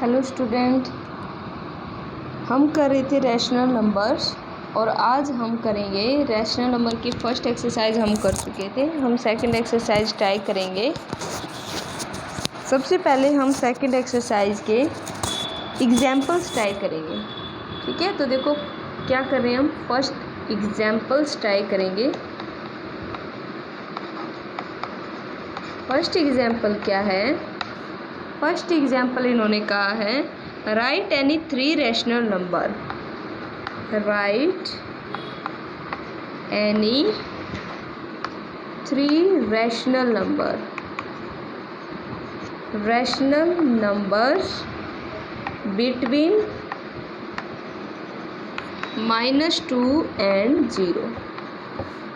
Hello student, हम कर रहे थे रैशनल नंबर्स और आज हम करेंगे रैशनल नंबर की फर्स्ट एक्सरसाइज हम कर चुके थे। हम सेकंड एक्सरसाइज ट्राई करेंगे। सबसे पहले हम सेकंड एक्सरसाइज के एग्जाम्पल्स ट्राई करेंगे। ठीक है, तो देखो क्या कर रहे हैं हम, फर्स्ट एग्जाम्पल्स ट्राई करेंगे। फर्स्ट एग्जाम्पल क्या है? फर्स्ट एग्जाम्पल इन्होंने कहा है right any 3 rational number. Right any 3 rational number. Rational numbers between -2 and 0।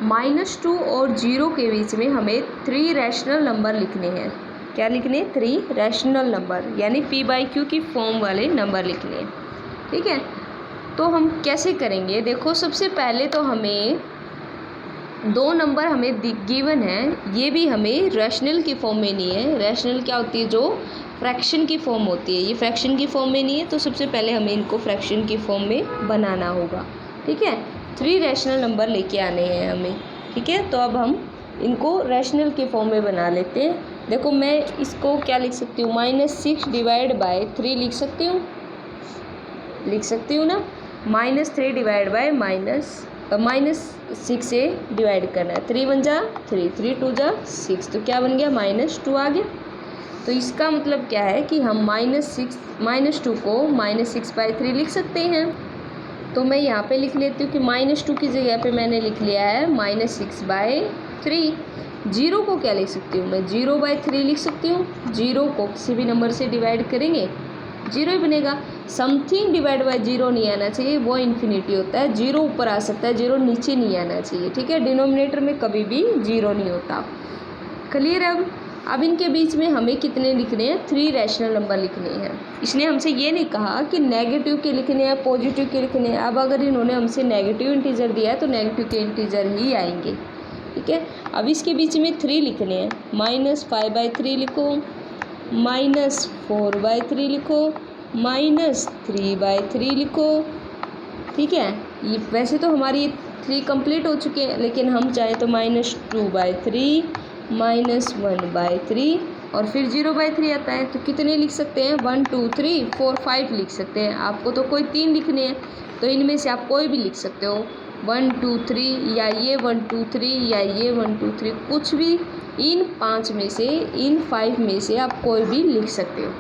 -2 और 0 के बीच में हमें 3 रैशनल नंबर लिखने हैं। क्या लिखने? 3 रैशनल नंबर, यानी p/q की फॉर्म वाले नंबर लिखने हैं। ठीक है, तो हम कैसे करेंगे? देखो, सबसे पहले तो हमें 2 नंबर हमें गिवन है, ये भी हमें रैशनल की फॉर्म में नहीं है। रैशनल क्या होती है? जो फ्रैक्शन की फॉर्म होती है। ये फ्रैक्शन की फॉर्म में नहीं है, तो सबसे पहले हमें इनको फ्रैक्शन की फॉर्म में बनाना होगा। ठीक है, 3 रैशनल नंबर लेके आने हैं हमें। ठीक है, तो अब हम इनको रैशनल के फॉर्म में बना लेते हैं। देखो, मैं इसको क्या लिख सकती हूँ? -6 डिवाइड बाय 3 लिख सकती हूँ। लिख सकती हूँ ना? -3 डिवाइड बाय -6 से डिवाइड करना है। 3 1 जा 3, 3 2 जा 6, तो क्या बन गया? -2 आ गया। तो इसका मतलब क्या है कि हम -2 को -6/3 लिख सकते हैं। तो मैं यहाँ पे लिख लेती हूँ कि -2 की जगह पे मैंने लिख लिया है -6/3। 0 को क्या लिख सकती हूँ मैं? 0/3 लिख सकती हूँ। 0 को किसी भी नंबर से डिवाइड करेंगे 0 ही बनेगा। समथिंग डिवाइड बाय 0 नहीं आना चाहिए, वो इन्फिनिटी होता है। 0 ऊपर आ सकता है, 0 नीचे नहीं आना चाहिए। ठीक है, डिनोमिनेटर में कभी भी 0 नहीं होता। क्लियर है? अब इनके बीच में हमें कितने लिखने हैं? 3 रैशनल नंबर लिखने हैं। इसने हमसे ये नहीं कहा कि नेगेटिव के लिखने हैं, पॉजिटिव के लिखने हैं। अब अगर इन्होंने हमसे नेगेटिव इंटीजर दिया है तो नेगेटिव के इंटीजर ही आएंगे। ठीक है, अब इसके बीच में 3 लिखने हैं। -5/3 लिखो, -4/3 लिखो, -3/3 लिखो। ठीक है, ये वैसे तो हमारी 3 कंप्लीट हो चुके हैं, लेकिन हम चाहे तो -2/3, -1/3 और फिर 0/3 आता है। तो कितने लिख सकते हैं? 1 2 3 4 5 लिख सकते हैं। आपको तो कोई 3 लिखने हैं, तो इनमें से आप कोई भी लिख सकते हो। 1 2 3 या ये 1 2 3 या ये 1 2 3, कुछ भी इन 5 में से, इन 5 में से आप कोई भी लिख सकते हो।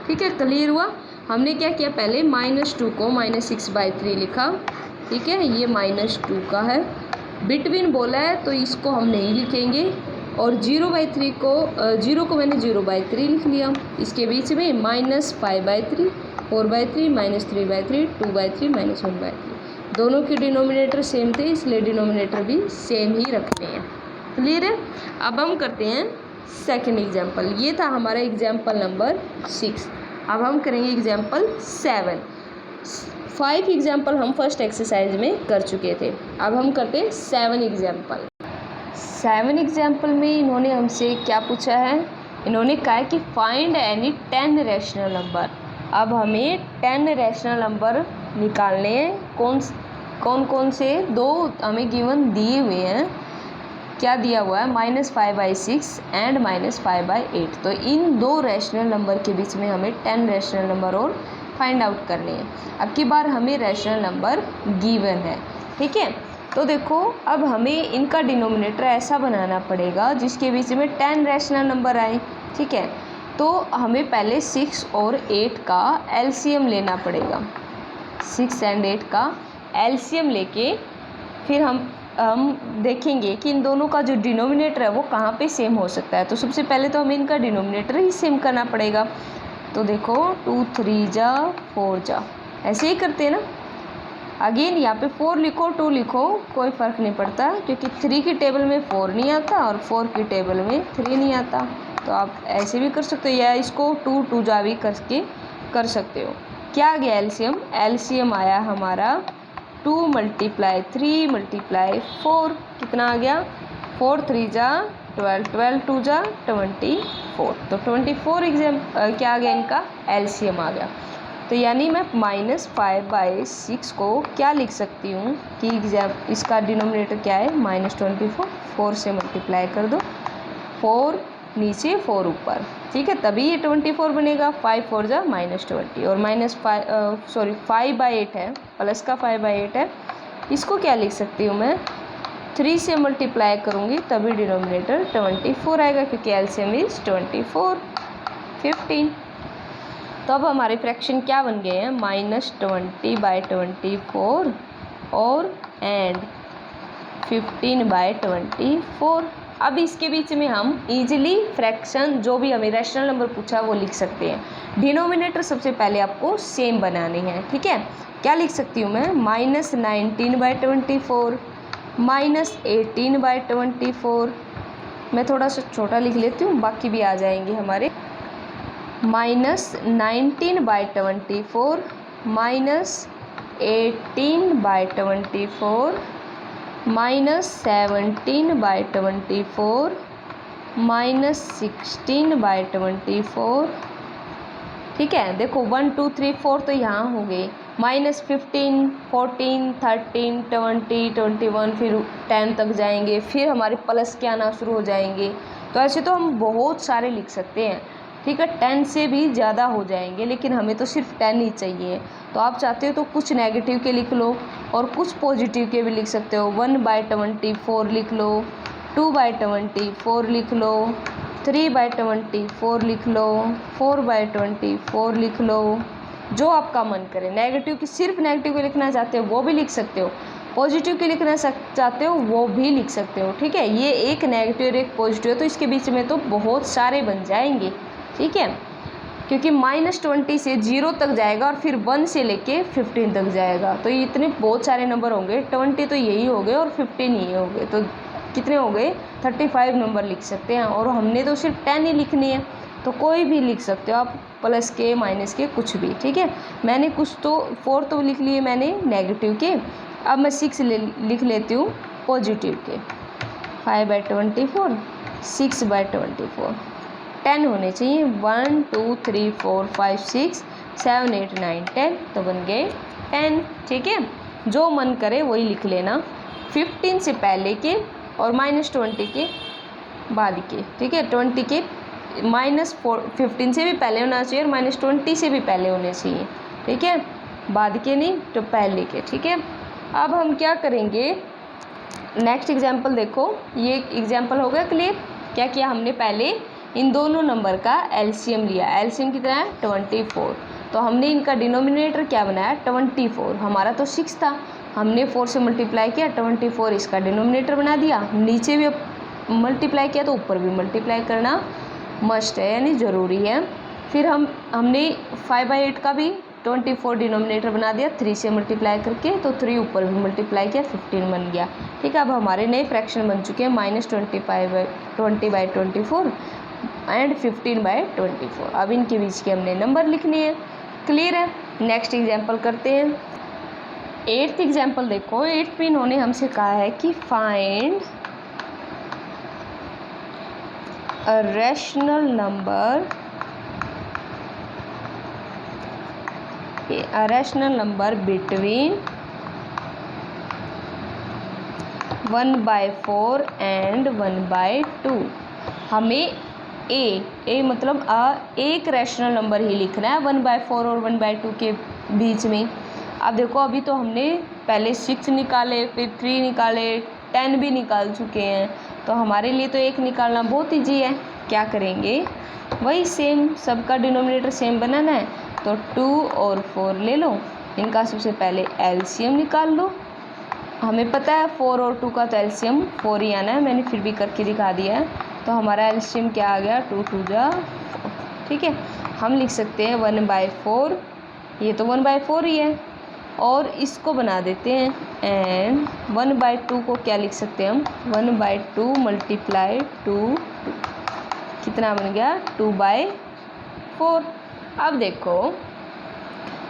ठीक है, क्लियर हुआ? हमने क्या किया? पहले -2 को -6/3 लिखा। ठीक है, ये -2 का है। बिटवीन बोला है तो इसको हम नहीं लिखेंगे। और 0/3 को 0 को मैंने 0/3 लिख लिया। इसके बीच में -5/3, 4/3, -3/3, 2/3, -1/3। दोनों के डिनोमिनेटर सेम थे, इसलिए डिनोमिनेटर भी सेम ही रखते हैं। क्लियर है? अब हम करते हैं सेकंड एग्जाम्पल। ये था हमारा एग्जाम्पल नंबर 6। अब हम करेंगे एग्जाम्पल 7। 5 एग्जाम्पल हम फर्स्ट एक्सरसाइज में कर चुके थे। अब हम करते हैं 7 एग्जाम्पल। 7 एग्जाम्पल में इन्होंने हमसे क्या पूछा है? इन्होंने कहा है कि फाइंड एनी 10 रैशनल नंबर। अब हमें 10 रैशनल नंबर निकालने हैं। कौन से? 2 हमें गिवन दिए हुए हैं। क्या दिया हुआ है? -5/6 एंड -5/8। तो इन 2 रैशनल नंबर के बीच में हमें 10 रैशनल नंबर और फाइंड आउट करने हैं। अब की बार हमें रैशनल नंबर गिवन है। ठीक है, तो देखो, अब हमें इनका डिनोमिनेटर ऐसा बनाना पड़ेगा जिसके बीच में 10 रैशनल नंबर आए। ठीक है, तो हमें पहले 6 और 8 का एलसीएम लेना पड़ेगा। 6 एंड 8 का एलसीएम लेके फिर हम देखेंगे कि इन दोनों का जो डिनोमिनेटर है वो कहाँ पे सेम हो सकता है। तो सबसे पहले तो हमें इनका डिनोमिनेटर ही सेम करना पड़ेगा। तो देखो, 2 3 जा 4 जा, ऐसे ही करते हैं ना। अगेन यहाँ पे 4 लिखो 2 लिखो, कोई फ़र्क नहीं पड़ता, क्योंकि 3 की टेबल में 4 नहीं आता और 4 की टेबल में 3 नहीं आता। तो आप ऐसे भी कर सकते हो, या इसको 2 2 जा भी करके कर सकते हो। क्या आ गया एलसीएम? एलसीएम आया हमारा 2 × 3 × 4। कितना आ गया? 4 3 जा 12, 12 2 जा 24। 24। तो 24 क्या आ गया, इनका एलसीएम आ गया। तो यानी मैं -5/6 को क्या लिख सकती हूँ कि इसका डिनोमिनेटर क्या है, -24। 4 से मल्टीप्लाई कर दो, 4 नीचे 4 ऊपर, ठीक है, तभी ये 24 बनेगा। 5 4 जा -20 और -5/8 है, प्लस का 5/8 है। इसको क्या लिख सकती हूँ मैं, 3 से मल्टीप्लाई करूँगी तभी डिनोमिनेटर 24 आएगा, क्योंकि एलसीएम इज 24 15। तो अब हमारे फ्रैक्शन क्या बन गए हैं, -20/24 और एंड 15/24। अब इसके बीच में हम इजीली फ्रैक्शन जो भी हमें रैशनल नंबर पूछा वो लिख सकते हैं। डिनोमिनेटर सबसे पहले आपको सेम बनानी है, ठीक है। क्या लिख सकती हूँ मैं, -19/24 -18/24। मैं थोड़ा सा छोटा लिख लेती हूँ, बाकी भी आ जाएंगे हमारे। -19/24 -18/24 -17/24 -16/24, ठीक है। देखो 1 2 3 4 तो यहाँ हो गए, -15 14 13 20 21 फिर 10 तक जाएंगे, फिर हमारे प्लस के आना शुरू हो जाएंगे। तो ऐसे तो हम बहुत सारे लिख सकते हैं, ठीक है, 10 से भी ज़्यादा हो जाएंगे, लेकिन हमें तो सिर्फ 10 ही चाहिए। तो आप चाहते हो तो कुछ नेगेटिव के लिख लो और कुछ पॉजिटिव के भी लिख सकते हो। 1/24 लिख लो, 2/24 लिख लो, 3/24 लिख लो, 4/24 लिख लो, जो आपका मन करे। नेगेटिव की, सिर्फ नेगेटिव के लिखना चाहते हो वो भी लिख सकते हो, पॉजिटिव के लिखना चाहते हो वो भी लिख सकते हो, ठीक है। ये एक नेगेटिव और एक पॉजिटिव है, तो इसके बीच में तो बहुत सारे बन जाएंगे, ठीक है, क्योंकि -20 से 0 तक जाएगा और फिर 1 से लेके 15 तक जाएगा। तो ये इतने बहुत सारे नंबर होंगे, 20 तो यही हो गए और 15 यही हो गए, तो कितने हो गए, 35 नंबर लिख सकते हैं। और हमने तो सिर्फ 10 ही लिखनी है, तो कोई भी लिख सकते हो आप, प्लस के माइनस के कुछ भी, ठीक है। मैंने कुछ तो 4 तो लिख लिए मैंने नेगेटिव के, अब मैं 6 लिख लेती हूँ पॉजिटिव के। 5/24 6/24, 10 होने चाहिए, 1 2 3 4 5 6 7 8 9 10, तो बन गए 10, ठीक है। जो मन करे वही लिख लेना, 15 से पहले के और -20 के बाद के, ठीक है। 20 के -15 से भी पहले होना चाहिए और -20 से भी पहले होने चाहिए, ठीक है, बाद के नहीं तो पहले के, ठीक है। अब हम क्या करेंगे, नेक्स्ट एग्जाम्पल देखो, ये एग्जाम्पल हो गया क्लियर। क्या किया हमने, पहले इन दोनों नंबर का एलसीएम लिया। एलसीएम कितना है, 24। तो हमने इनका डिनोमिनेटर क्या बनाया, 24। हमारा तो 6 था, हमने 4 से मल्टीप्लाई किया, 24 इसका डिनोमिनेटर बना दिया। नीचे भी मल्टीप्लाई किया तो ऊपर भी मल्टीप्लाई करना मस्ट है, यानी ज़रूरी है। फिर हमने 5/8 का भी 24 डिनोमिनेटर बना दिया, 3 से मल्टीप्लाई करके, तो 3 ऊपर भी मल्टीप्लाई किया, 15 बन गया, ठीक है। अब हमारे नए फ्रैक्शन बन चुके हैं, -20/24 एंड 15/24। अब इनके बीच के हमने नंबर लिखने हैं, क्लियर है। नेक्स्ट एग्जाम्पल करते हैं। 8th एग्जाम्पल देखो, 8th में इन्होंने हमसे कहा है कि find a rational number between 1/4 and 1/2। हमें ए मतलब एक रैशनल नंबर ही लिखना है 1/4 और 1/2 के बीच में। अब देखो, अभी तो हमने पहले 6 निकाले, फिर 3 निकाले, 10 भी निकाल चुके हैं, तो हमारे लिए तो एक निकालना बहुत ईजी है। क्या करेंगे, वही सेम, सबका डिनोमिनेटर सेम बनाना है, तो 2 और 4 ले लो, इनका सबसे पहले एलसीएम निकाल लो। हमें पता है 4 और 2 का तो एलसीएम 4 ही आना है, मैंने फिर भी करके दिखा दिया है। तो हमारा एलसीएम क्या आ गया, 2 2 जा 4, ठीक है। हम लिख सकते हैं 1/4, ये तो 1/4 ही है, और इसको बना देते हैं एंड 1/2 को क्या लिख सकते हैं हम, 1/2 मल्टीप्लाई 2 कितना बन गया, 2/4। अब देखो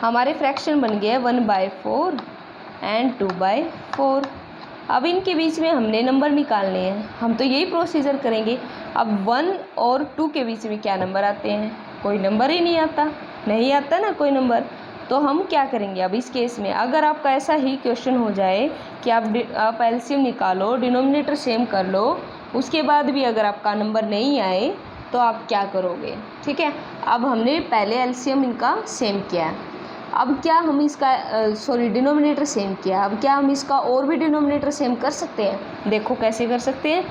हमारे फ्रैक्शन बन गया 1/4 एंड 2/4। अब इनके बीच में हमने नंबर निकालने हैं, हम तो यही प्रोसीजर करेंगे। अब 1 और 2 के बीच में क्या नंबर आते हैं? कोई नंबर ही नहीं आता, नहीं आता ना कोई नंबर। तो हम क्या करेंगे अब इस केस में? अगर आपका ऐसा ही क्वेश्चन हो जाए कि आप एलसीएम निकालो, डिनोमिनेटर सेम कर लो, उसके बाद भी अगर आपका नंबर नहीं आए तो आप क्या करोगे? ठीक है, अब हमने पहले एलसीएम इनका सेम किया है, अब क्या हम इसका डिनोमिनेटर सेम किया, अब क्या हम इसका और भी डिनोमिनेटर सेम कर सकते हैं? देखो कैसे कर सकते हैं।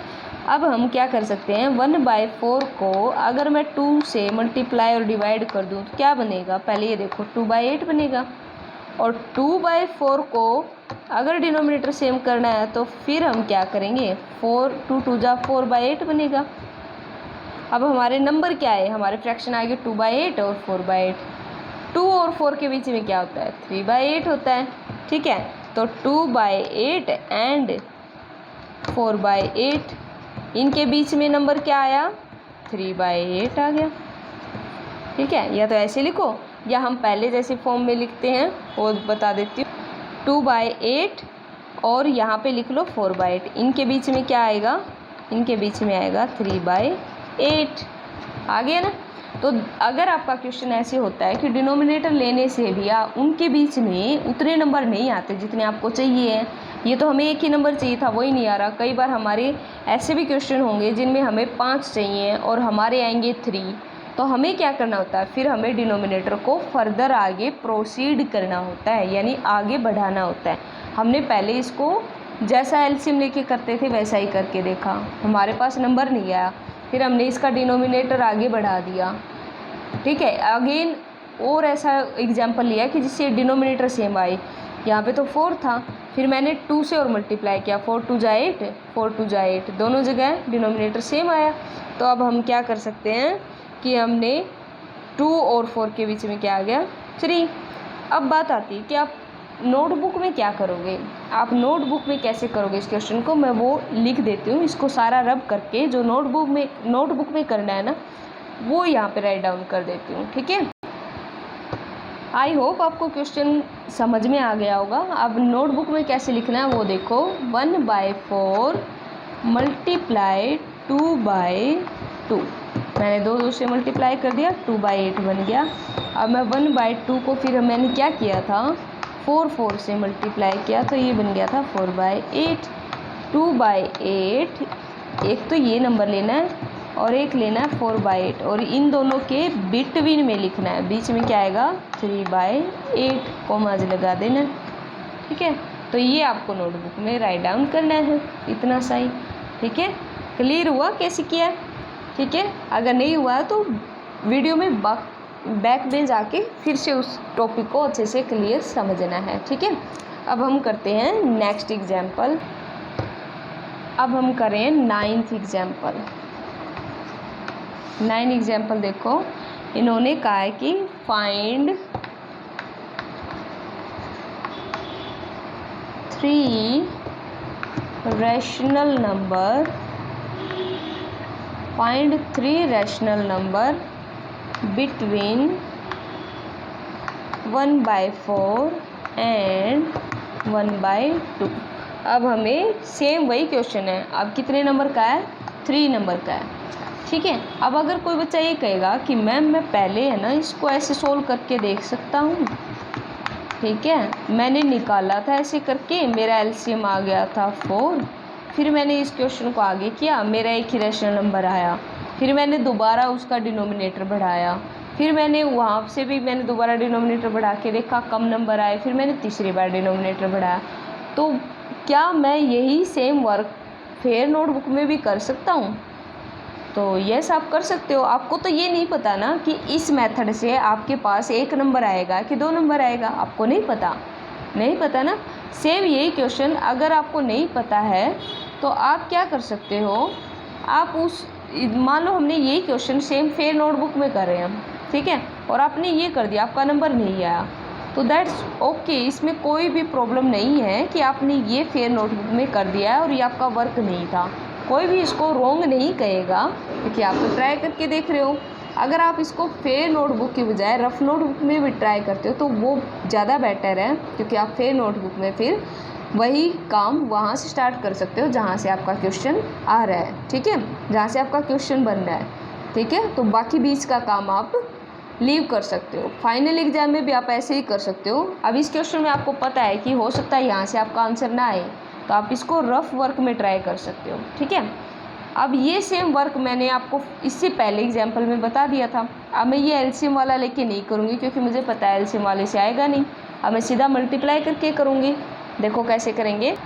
अब हम क्या कर सकते हैं, 1/4 को अगर मैं 2 से मल्टीप्लाई और डिवाइड कर दूं तो क्या बनेगा? पहले ये देखो 2/8 बनेगा। और 2/4 को अगर डिनोमिनेटर सेम करना है तो फिर हम क्या करेंगे, 2 2 जा 4/8 बनेगा। अब हमारे नंबर क्या है, हमारे फ्रैक्शन आ गए 2/8 और 4/8। 2 और 4 के बीच में क्या होता है? 3/8 होता है। ठीक है, तो 2/8 एंड 4/8, इनके बीच में नंबर क्या आया? 3/8 आ गया। ठीक है, या तो ऐसे लिखो या हम पहले जैसे फॉर्म में लिखते हैं वो बता देती हूँ। 2/8 और यहाँ पे लिख लो 4/8, इनके बीच में क्या आएगा? इनके बीच में आएगा 3/8। आ गया ना। तो अगर आपका क्वेश्चन ऐसे होता है कि डिनोमिनेटर लेने से भी उनके बीच में उतने नंबर नहीं आते जितने आपको चाहिए हैं, ये तो हमें एक ही नंबर चाहिए था वही नहीं आ रहा। कई बार हमारे ऐसे भी क्वेश्चन होंगे जिनमें हमें 5 चाहिए और हमारे आएंगे 3, तो हमें क्या करना होता है, फिर हमें डिनोमिनेटर को फर्दर आगे प्रोसीड करना होता है, यानी आगे बढ़ाना होता है। हमने पहले इसको जैसा एलसीएम लेके करते थे वैसा ही करके देखा, हमारे पास नंबर नहीं आया, फिर हमने इसका डिनोमिनेटर आगे बढ़ा दिया। ठीक है, अगेन और ऐसा एग्जांपल लिया कि जिससे डिनोमिनेटर सेम आए। यहाँ पे तो 4 था, फिर मैंने 2 से और मल्टीप्लाई किया, 4 2 जा 8, 4 2 जा 8, दोनों जगह डिनोमिनेटर सेम आया। तो अब हम क्या कर सकते हैं कि हमने 2 और 4 के बीच में क्या आ गया? 3। अब बात आती है कि आप नोटबुक में क्या करोगे, आप नोटबुक में कैसे करोगे इस क्वेश्चन को, मैं वो लिख देती हूँ। इसको सारा रब करके जो नोटबुक में करना है ना, वो यहाँ पे राइट डाउन कर देती हूँ। ठीक है, आई होप आपको क्वेश्चन समझ में आ गया होगा। अब नोटबुक में कैसे लिखना है वो देखो। 1/4 मल्टीप्लाई 2/2, मैंने 2 से मल्टीप्लाई कर दिया, 2/8 बन गया। अब मैं 1/2 को फिर मैंने क्या किया था, 4 से मल्टीप्लाई किया तो ये बन गया था 4/8। 2/8, एक तो ये नंबर लेना है और एक लेना है 4/8, और इन दोनों के बिटवीन में लिखना है, बीच में क्या आएगा? 3/8, कॉमाज लगा देना। ठीक है, तो ये आपको नोटबुक में राइट डाउन करना है, इतना सही। ठीक है, क्लियर हुआ कैसे किया? ठीक है, अगर नहीं हुआ तो वीडियो में बैक में जाके फिर से उस टॉपिक को अच्छे से क्लियर समझना है। ठीक है, अब हम करते हैं नेक्स्ट एग्जाम्पल। अब हम करें 9th एग्जाम्पल। 9 एग्जाम्पल देखो, इन्होंने कहा है कि find 3 rational number, find 3 rational number between 1/4 and 1/2। अब हमें सेम वही क्वेश्चन है, अब कितने नंबर का है? 3 नंबर का है। ठीक है, अब अगर कोई बच्चा ये कहेगा कि मैम मैं पहले है ना इसको ऐसे सोल्व करके देख सकता हूँ। ठीक है, मैंने निकाला था ऐसे करके, मेरा एलसीएम आ गया था 4, फिर मैंने इस क्वेश्चन को आगे किया, मेरा एक ही रैशनल नंबर आया, फिर मैंने दोबारा उसका डिनोमिनेटर बढ़ाया, फिर मैंने वहाँ से भी मैंने दोबारा डिनोमिनेटर बढ़ा के देखा, कम नंबर आए, फिर मैंने तीसरी बार डिनोमिनेटर बढ़ाया। तो क्या मैं यही सेम वर्क फेयर नोटबुक में भी कर सकता हूँ? तो यस, आप कर सकते हो। आपको तो ये नहीं पता ना कि इस मेथड से आपके पास 1 नंबर आएगा कि 2 नंबर आएगा, आपको नहीं पता ना। सेम यही क्वेश्चन अगर आपको नहीं पता है तो आप क्या कर सकते हो, आप मान लो हमने यही क्वेश्चन सेम फेयर नोटबुक में कर रहे हैं, ठीक है, और आपने ये कर दिया, आपका नंबर नहीं आया, तो दैट्स ओके, इसमें कोई भी प्रॉब्लम नहीं है कि आपने ये फेयर नोटबुक में कर दिया है और ये आपका वर्क नहीं था। कोई भी इसको रॉन्ग नहीं कहेगा क्योंकि आप तो ट्राई करके देख रहे हो। अगर आप इसको फेयर नोटबुक की बजाय रफ नोटबुक में भी ट्राई करते हो तो वो ज़्यादा बेटर है, क्योंकि आप फेयर नोटबुक में फिर वही काम वहाँ से स्टार्ट कर सकते हो जहाँ से आपका क्वेश्चन आ रहा है, ठीक है, जहाँ से आपका क्वेश्चन बन रहा है, ठीक है। तो बाकी बीच का काम आप लीव कर सकते हो। फाइनल एग्जाम में भी आप ऐसे ही कर सकते हो। अब इस क्वेश्चन में आपको पता है कि हो सकता है यहाँ से आपका आंसर ना आए, तो आप इसको रफ वर्क में ट्राई कर सकते हो, ठीक है। अब ये सेम वर्क मैंने आपको इससे पहले एग्जाम्पल में बता दिया था। अब मैं ये एलसीएम वाला लेके नहीं करूँगी क्योंकि मुझे पता है एलसीएम वाले से आएगा नहीं। अब मैं सीधा मल्टीप्लाई करके करूँगी। देखो कैसे करेंगे,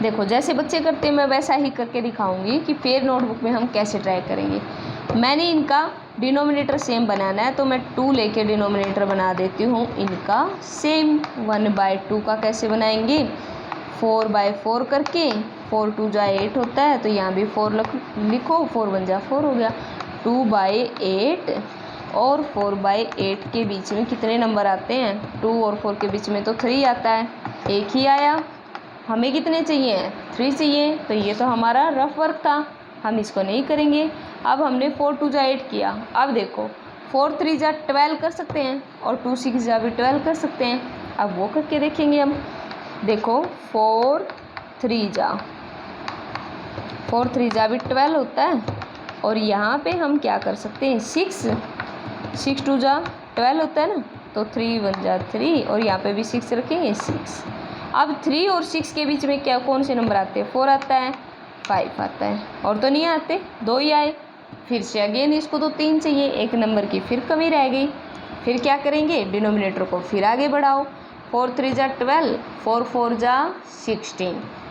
देखो जैसे बच्चे करते हैं मैं वैसा ही करके दिखाऊंगी कि फिर नोटबुक में हम कैसे ट्राई करेंगे। मैंने इनका डिनोमिनेटर सेम बनाना है तो मैं 2 लेके डिनोमिनेटर बना देती हूँ इनका सेम। 1/2 का कैसे बनाएंगे, 4/4 करके, 4 2 जा 8 होता है तो यहाँ भी 4 लिखो, 4 1 जा 4 हो गया। 2/8 और 4/8 के बीच में कितने नंबर आते हैं, 2 और 4 के बीच में तो 3 आता है, एक ही आया। हमें कितने चाहिए, 3 चाहिए। तो ये तो हमारा रफ वर्क था, हम इसको नहीं करेंगे। अब हमने 4 2 जा 8 किया। अब देखो 4 3 जा 12 कर सकते हैं और 2 6 जा भी 12 कर सकते हैं। अब वो करके देखेंगे हम। देखो 4 3 जा भी 12 होता है और यहाँ पे हम क्या कर सकते हैं, 6 2 जा 12 होता है ना, तो 3 1 जा 3 और यहाँ पे भी 6 रखेंगे, 6। अब 3 और 6 के बीच में क्या कौन से नंबर आते हैं, 4 आता है, 5 आता है, और तो नहीं आते, 2 ही आए। फिर से अगेन इसको तो 3 चाहिए, एक नंबर की फिर कमी रह गई। फिर क्या करेंगे, डिनोमिनेटर को फिर आगे बढ़ाओ। 4 3 जा 12, 4 4 जा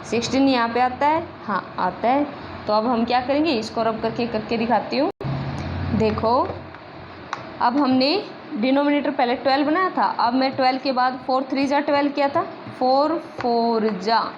16 यहाँ पे आता है, हाँ आता है। तो अब हम क्या करेंगे, इसको रब करके दिखाती हूँ। देखो अब हमने डिनोमिनेटर पहले 12 बनाया था, अब मैं 12 के बाद 4 3 जा 12 किया था, 4 4 जा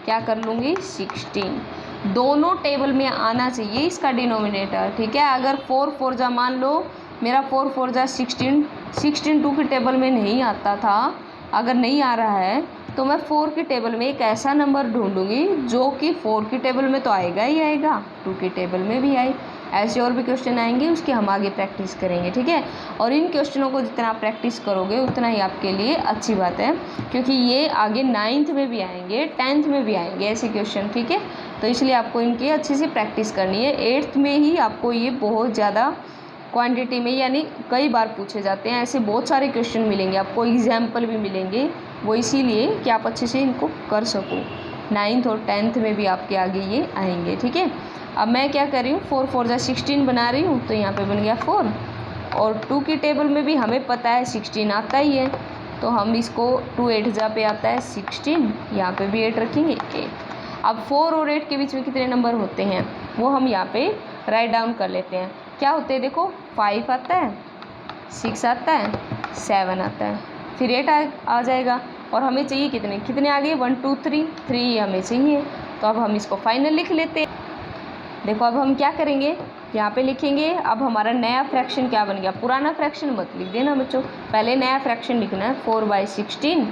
क्या कर लूँगी, 16। दोनों टेबल में आना चाहिए इसका डिनोमिनेटर, ठीक है। अगर 4 4 जा मान लो मेरा 4 4 जा 16 2 की टेबल में नहीं आता था, अगर नहीं आ रहा है तो मैं 4 की टेबल में एक ऐसा नंबर ढूंढूंगी जो कि 4 की टेबल में तो आएगा ही आएगा, 2 की टेबल में भी आए। ऐसे और भी क्वेश्चन आएंगे, उसकी हम आगे प्रैक्टिस करेंगे, ठीक है। और इन क्वेश्चनों को जितना आप प्रैक्टिस करोगे उतना ही आपके लिए अच्छी बात है, क्योंकि ये आगे 9th में भी आएंगे, 10th में भी आएंगे ऐसे क्वेश्चन, ठीक है। तो इसलिए आपको इनकी अच्छे से प्रैक्टिस करनी है। 8th में ही आपको ये बहुत ज़्यादा क्वांटिटी में यानी कई बार पूछे जाते हैं, ऐसे बहुत सारे क्वेश्चन मिलेंगे आपको, एग्जाम्पल भी मिलेंगे, वो इसीलिए कि आप अच्छे से इनको कर सको। 9th और 10th में भी आपके आगे ये आएंगे, ठीक है। अब मैं क्या कर रही हूँ, 4 4 जा 16 बना रही हूँ, तो यहाँ पे बन गया 4, और 2 की टेबल में भी हमें पता है 16 आता ही है, तो हम इसको 2 8 जा पे आता है 16, यहाँ पे भी 8 रखेंगे, 8। अब 4 और 8 के बीच में कितने नंबर होते हैं वो हम यहाँ पे राइट डाउन कर लेते हैं। क्या होते हैं, देखो 5 आता है, 6 आता है, 7 आता है, फिर 8 आ जाएगा। और हमें चाहिए कितने आ गए, 1 2 3 हमें चाहिए। तो अब हम इसको फाइनल लिख लेते हैं। देखो अब हम क्या करेंगे, यहाँ पे लिखेंगे। अब हमारा नया फ्रैक्शन क्या बन गया, पुराना फ्रैक्शन मत लिख देना बच्चों, पहले नया फ्रैक्शन लिखना है 4/16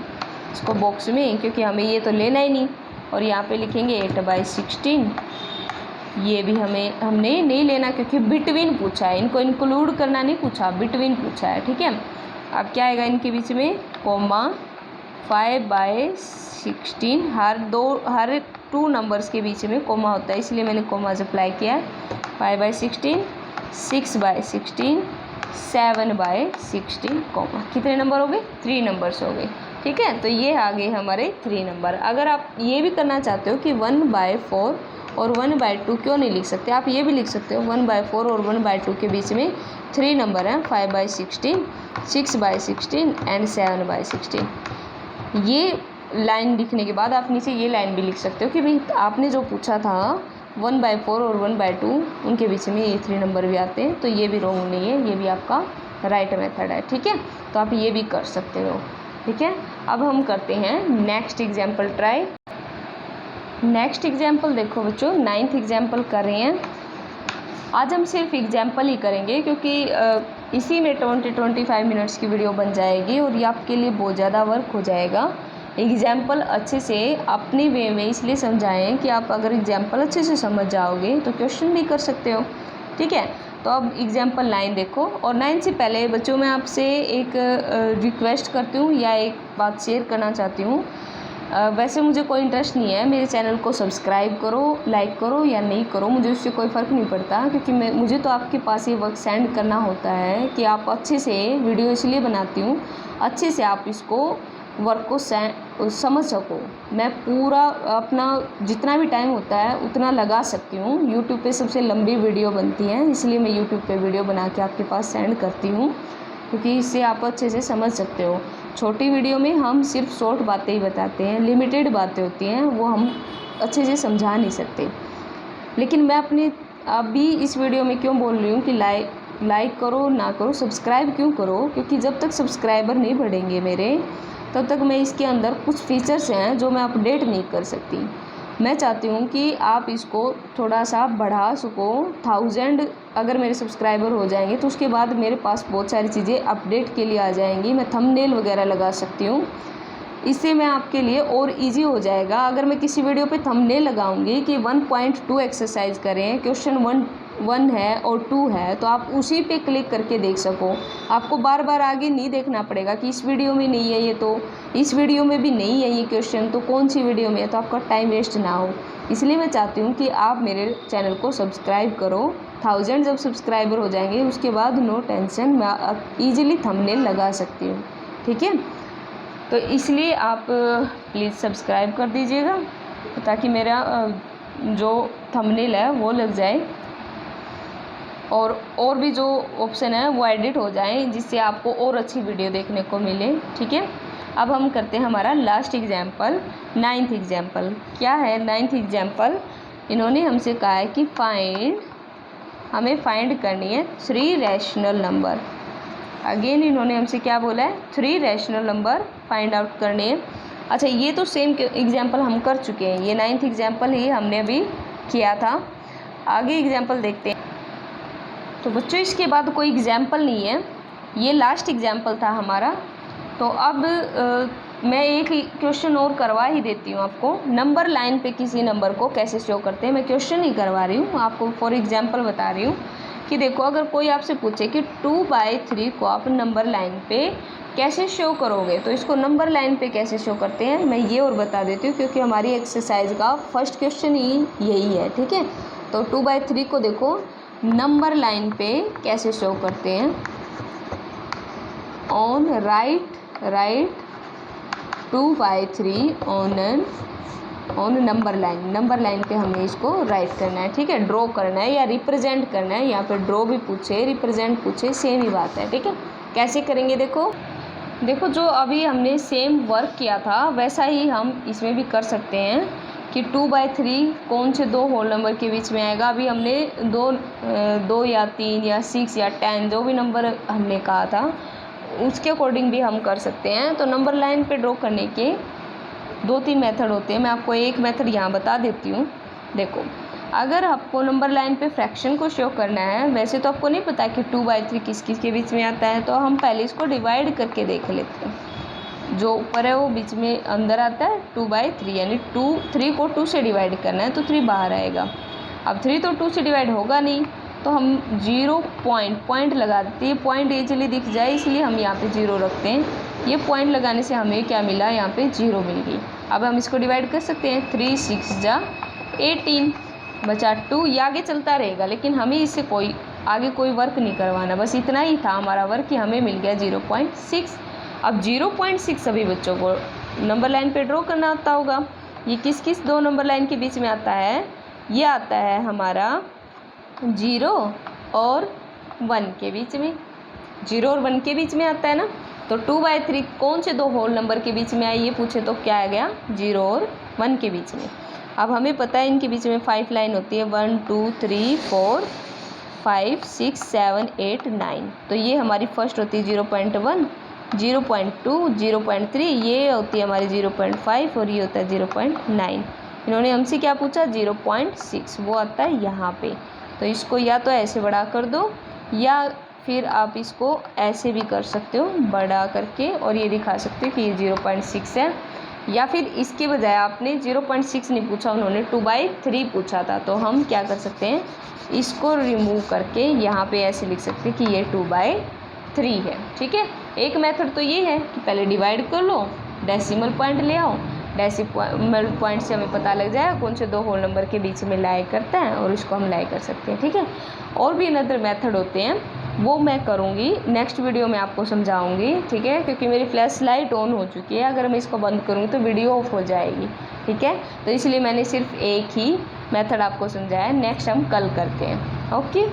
इसको बॉक्स में, क्योंकि हमें ये तो लेना ही नहीं। और यहाँ पे लिखेंगे 8/16, ये भी हमने नहीं लेना क्योंकि बिटवीन पूछा है, इनको इंक्लूड करना नहीं पूछा, बिटवीन पूछा है, ठीक है। अब क्या आएगा इनके बीच में, कोमा 5/16, हर 2 नंबर्स के बीच में कोमा होता है, इसलिए मैंने कोमा अप्लाई किया है। 5/16, 6/16, 7/16 कोमा, कितने नंबर हो गए, 3 नंबर्स हो गए, ठीक है। तो ये आ गए हमारे 3 नंबर। अगर आप ये भी करना चाहते हो कि 1/4 और 1/2 क्यों नहीं लिख सकते, आप ये भी लिख सकते हो 1/4 और 1/2 के बीच में 3 नंबर हैं, 5/16, 6/16 एंड 7/16। ये लाइन लिखने के बाद आप नीचे ये लाइन भी लिख सकते हो कि भाई आपने जो पूछा था 1/4 और 1/2 उनके बीच में ये 3 नंबर भी आते हैं, तो ये भी रॉन्ग नहीं है, ये भी आपका राइट मेथड है, ठीक है। तो आप ये भी कर सकते हो, ठीक है। अब हम करते हैं next example try. Next example देखो बच्चों, 9th एग्जाम्पल कर रहे हैं। आज हम सिर्फ एग्जाम्पल ही करेंगे क्योंकि इसी में 20-25 मिनट्स की वीडियो बन जाएगी और ये आपके लिए बहुत ज़्यादा वर्क हो जाएगा। एग्जाम्पल अच्छे से अपनी वे में इसलिए समझाएं कि आप अगर एग्जाम्पल अच्छे से समझ जाओगे तो क्वेश्चन भी कर सकते हो, ठीक है। तो अब एग्जाम्पल 9 देखो। और 9 से पहले बच्चों मैं आपसे एक रिक्वेस्ट करती हूँ या एक बात शेयर करना चाहती हूँ। वैसे मुझे कोई इंटरेस्ट नहीं है, मेरे चैनल को सब्सक्राइब करो, लाइक करो या नहीं करो, मुझे उससे कोई फ़र्क नहीं पड़ता, क्योंकि मुझे तो आपके पास ये वर्क सेंड करना होता है कि आप अच्छे से वीडियो इसलिए बनाती हूँ, अच्छे से आप इसको वर्क को समझ सको। मैं पूरा अपना जितना भी टाइम होता है उतना लगा सकती हूँ। यूट्यूब पे सबसे लंबी वीडियो बनती है, इसलिए मैं यूट्यूब पे वीडियो बना के आपके पास सेंड करती हूँ, क्योंकि इससे आप अच्छे से समझ सकते हो। छोटी वीडियो में हम सिर्फ शॉर्ट बातें ही बताते हैं, लिमिटेड बातें होती हैं, वो हम अच्छे से समझा नहीं सकते। लेकिन मैं अपने अभी इस वीडियो में क्यों बोल रही हूँ कि लाइक करो ना करो, सब्सक्राइब क्यों करो, क्योंकि जब तक सब्सक्राइबर नहीं बढ़ेंगे मेरे, तब तक मैं इसके अंदर कुछ फीचर्स हैं जो मैं अपडेट नहीं कर सकती। मैं चाहती हूँ कि आप इसको थोड़ा सा बढ़ा सको। 1000 अगर मेरे सब्सक्राइबर हो जाएंगे तो उसके बाद मेरे पास बहुत सारी चीज़ें अपडेट के लिए आ जाएंगी। मैं थंबनेल वगैरह लगा सकती हूँ, इससे मैं आपके लिए और इजी हो जाएगा। अगर मैं किसी वीडियो पे थंबनेल लगाऊंगी कि 1.2 एक्सरसाइज करें, क्वेश्चन 1 है और 2 है, तो आप उसी पे क्लिक करके देख सको। आपको बार बार आगे नहीं देखना पड़ेगा कि इस वीडियो में नहीं है ये, तो इस वीडियो में भी नहीं है ये क्वेश्चन, तो कौन सी वीडियो में है, तो आपका टाइम वेस्ट ना हो। इसलिए मैं चाहती हूँ कि आप मेरे चैनल को सब्सक्राइब करो। 1000 जब सब्सक्राइबर हो जाएंगे उसके बाद नो टेंशन, मैं ईजिली थंबनेल लगा सकती हूँ, ठीक है। तो इसलिए आप प्लीज़ सब्सक्राइब कर दीजिएगा ताकि मेरा जो थंबनेल है वो लग जाए और भी जो ऑप्शन है वो एडिट हो जाए, जिससे आपको और अच्छी वीडियो देखने को मिले, ठीक है। अब हम करते हैं हमारा लास्ट एग्जाम्पल, 9th एग्जाम्पल। क्या है 9th एग्जाम्पल? इन्होंने हमसे कहा है कि हमें फाइंड करनी है 3 रैशनल नंबर। अगेन इन्होंने हमसे क्या बोला है? 3 रैशनल नंबर फाइंड आउट करने हैं। अच्छा, ये तो सेम एग्जाम्पल हम कर चुके हैं, ये 9th एग्जाम्पल ही हमने अभी किया था। आगे एग्जाम्पल देखते हैं। तो बच्चों इसके बाद कोई एग्जाम्पल नहीं है, ये लास्ट एग्जाम्पल था हमारा। तो अब मैं एक क्वेश्चन और करवा ही देती हूँ आपको। नंबर लाइन पे किसी नंबर को कैसे शो करते हैं, मैं क्वेश्चन नहीं करवा रही हूँ, आपको फॉर एग्जाम्पल बता रही हूँ कि देखो, अगर कोई आपसे पूछे कि 2/3 को आप नंबर लाइन पे कैसे शो करोगे, तो इसको नंबर लाइन पे कैसे शो करते हैं मैं ये और बता देती हूँ, क्योंकि हमारी एक्सरसाइज का फर्स्ट क्वेश्चन ही यही है, ठीक है। तो 2/3 को देखो नंबर लाइन पे कैसे शो करते हैं। On right 2/3 on number line पे हमें इसको राइट करना है, ठीक है, ड्रॉ करना है या रिप्रेजेंट करना है। यहाँ पे ड्रॉ भी पूछे, रिप्रेजेंट पूछे, सेम ही बात है, ठीक है। कैसे करेंगे देखो, जो अभी हमने सेम वर्क किया था वैसा ही हम इसमें भी कर सकते हैं कि 2/3 कौन से 2 होल नंबर के बीच में आएगा। अभी हमने 2 या 3 या 6 या 10 जो भी नंबर हमने कहा था उसके अकॉर्डिंग भी हम कर सकते हैं। तो नंबर लाइन पे ड्रॉ करने के 2-3 मेथड होते हैं। मैं आपको एक मेथड यहाँ बता देती हूँ। देखो, अगर आपको नंबर लाइन पे फ्रैक्शन को शो करना है, वैसे तो आपको नहीं पता कि 2/3 किस किस के बीच में आता है, तो हम पहले इसको डिवाइड करके देख लेते हैं। जो ऊपर है वो बीच में अंदर आता है 2/3, यानी 3 को 2 से डिवाइड करना है तो 3 बाहर आएगा। अब 3 तो 2 से डिवाइड होगा नहीं, तो हम 0 पॉइंट लगा देते हैं। पॉइंट ईजिली दिख जाए इसलिए हम यहाँ पे 0 रखते हैं। ये पॉइंट लगाने से हमें क्या मिला, यहाँ पे 0 मिल गई। अब हम इसको डिवाइड कर सकते हैं, 3 6 जा 18 बचा 2। ये आगे चलता रहेगा, लेकिन हमें इससे आगे कोई वर्क नहीं करवाना, बस इतना ही था हमारा वर्क कि हमें मिल गया 0.6। अब 0.6 सभी बच्चों को नंबर लाइन पे ड्रॉ करना आता होगा। ये किस किस 2 नंबर लाइन के बीच में आता है? ये आता है हमारा 0 और 1 के बीच में, 0 और 1 के बीच में आता है ना। तो 2/3 कौन से 2 होल नंबर के बीच में आए ये पूछे तो क्या आ गया, 0 और 1 के बीच में। अब हमें पता है इनके बीच में 5 लाइन होती है, 1 2 3 4 5 6 7 8 9। तो ये हमारी फर्स्ट होती है 0.1, 0.2, 0.3, ये होती है हमारी 0.5 और ये होता है 0.9। इन्होंने हमसे क्या पूछा, 0.6, वो आता है यहाँ पे। तो इसको या तो ऐसे बड़ा कर दो या फिर आप इसको ऐसे भी कर सकते हो बड़ा करके, और ये दिखा सकते हो कि ये 0.6 है। या फिर इसके बजाय आपने 0.6 नहीं पूछा, उन्होंने 2/3 पूछा था, तो हम क्या कर सकते हैं, इसको रिमूव करके यहाँ पे ऐसे लिख सकते हैं कि ये 2/3 है, ठीक है। एक मेथड तो ये है कि पहले डिवाइड कर लो, डेसिमल पॉइंट ले आओ, डेसिमल पॉइंट से हमें पता लग जाएगा कौन से दो होल नंबर के बीच में लाई करता है और इसको हम लाई कर सकते हैं। ठीक है, और भी अनदर मेथड होते हैं, वो मैं करूँगी नेक्स्ट वीडियो में आपको समझाऊंगी। ठीक है, क्योंकि मेरी फ्लैश लाइट ऑन हो चुकी है, अगर मैं इसको बंद करूँगी तो वीडियो ऑफ हो जाएगी। ठीक है, तो इसलिए मैंने सिर्फ एक ही मेथड आपको समझाया, नेक्स्ट हम कल करते हैं। ओके।